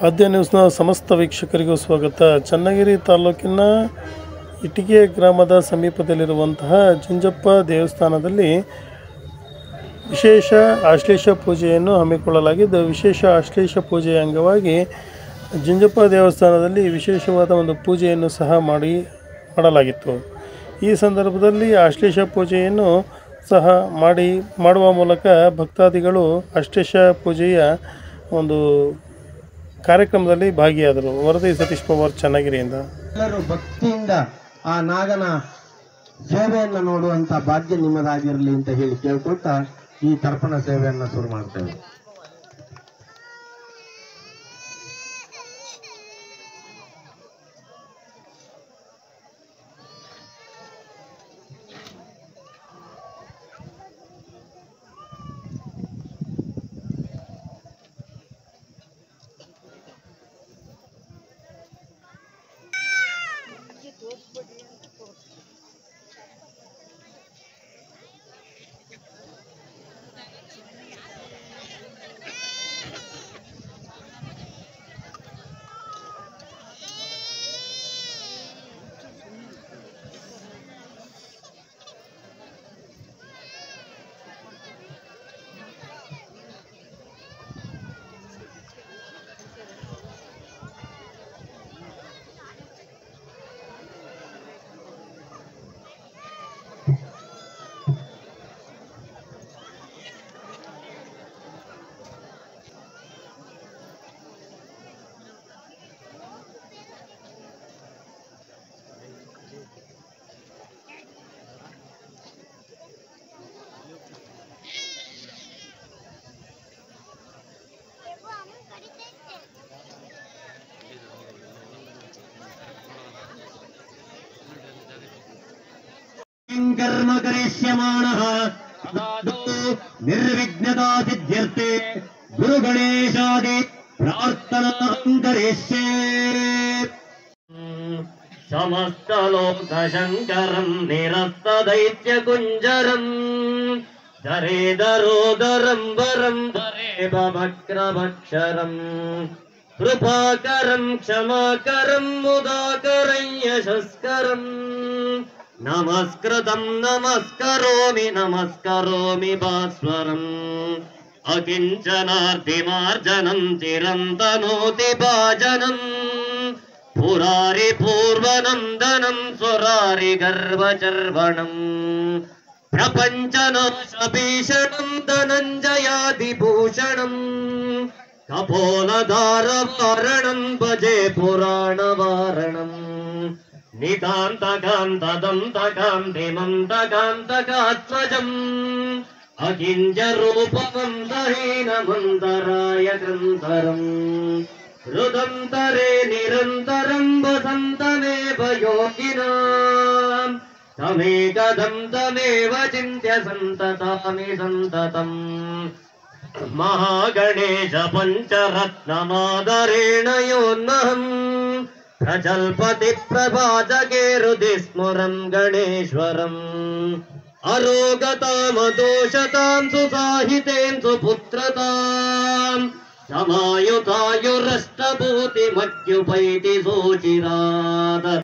ಆದ್ಯ ನ್ಯೂಸ್ನ ಸಮಸ್ತ ವೀಕ್ಷಕರಿಗೂ ಸ್ವಾಗತ. ಚನ್ನಗಿರಿ ತಾಲೂಕಿನ ಇಟಿಗೆ ಗ್ರಾಮದ ಸಮೀಪದಲ್ಲಿರುವಂತಹ ಜುಂಜಪ್ಪ ದೇವಸ್ಥಾನದಲ್ಲಿ ವಿಶೇಷ ಆಶ್ಲೇಷ ಪೂಜೆಯನ್ನು ಹಮ್ಮಿಕೊಳ್ಳಲಾಗಿದ್ದು, ವಿಶೇಷ ಆಶ್ಲೇಷ ಪೂಜೆಯ ಅಂಗವಾಗಿ ಜುಂಜಪ್ಪ ದೇವಸ್ಥಾನದಲ್ಲಿ ವಿಶೇಷವಾದ ಒಂದು ಪೂಜೆಯನ್ನು ಸಹ ಮಾಡಲಾಗಿತ್ತು. ಈ ಸಂದರ್ಭದಲ್ಲಿ ಆಶ್ಲೇಷ ಪೂಜೆಯನ್ನು ಸಹ ಮಾಡುವ ಮೂಲಕ ಭಕ್ತಾದಿಗಳು ಆಶ್ಲೇಷ ಪೂಜೆಯ ಒಂದು ಕಾರ್ಯಕ್ರಮದಲ್ಲಿ ಭಾಗಿಯಾದರು. ವರದಿ ಸತೀಶ್ ಪವಾರ್, ಚನ್ನಗಿರಿಯಿಂದ. ಎಲ್ಲರೂ ಭಕ್ತಿಯಿಂದ ಆ ನಾಗನ ಸೇವೆಯನ್ನು ನೋಡುವಂತ ಭಾಗ್ಯ ನಿಮ್ಮದಾಗಿರಲಿ ಅಂತ ಹೇಳಿ ಕೇಳ್ಕೊಳ್ತಾ ಈ ತರ್ಪಣ ಸೇವೆಯನ್ನ ಶುರು ಮಾಡ್ತೇವೆ. कर्म करिष्यमाणः निर्विघ्नता सिद्ध्यर्थे गुरु गणेशादि प्रार्थनां करिष्ये. समस्त लोकशङ्करं निरस्तदैत्यकुञ्जरं धरेदरोदरं वरं धरेभवक्रभक्षरं कृपाकरं क्षमाकरं मुदाकरं यशस्करम् नमस्कृतं नमस्करोमि भास्वरम् अकिञ्चनार्तिमार्जनं चिरन्तनोति भाजनम् पुरारि पूर्वनन्दनं स्वरारि गर्वचर्वणम् प्रपञ्चनाशभीषणं धनञ्जयादिभूषणम् कपोलधारवारणं भजे पुराणवारणम् नितान्तकान्तदन्तकान्तिमन्तकान्तकात्मजम् अकिञ्चरूपमन्तहीनमन्तराय ग्रन्थरम् हृदन्तरे निरन्तरं वसन्तमेव योगिनाम् तमेव चिन्त्य सन्ततामि सन्ततम्. महागणेश पञ्चरत्नमादरेण योन्नहम् प्रजल्पति प्रभाजके हृदि स्मरं गणेश्वरम् अरोगतामदोषतां सुसाहितें सुपुत्रतां समायुतायुरष्टभूतिमद्युपैति सोचिरात्.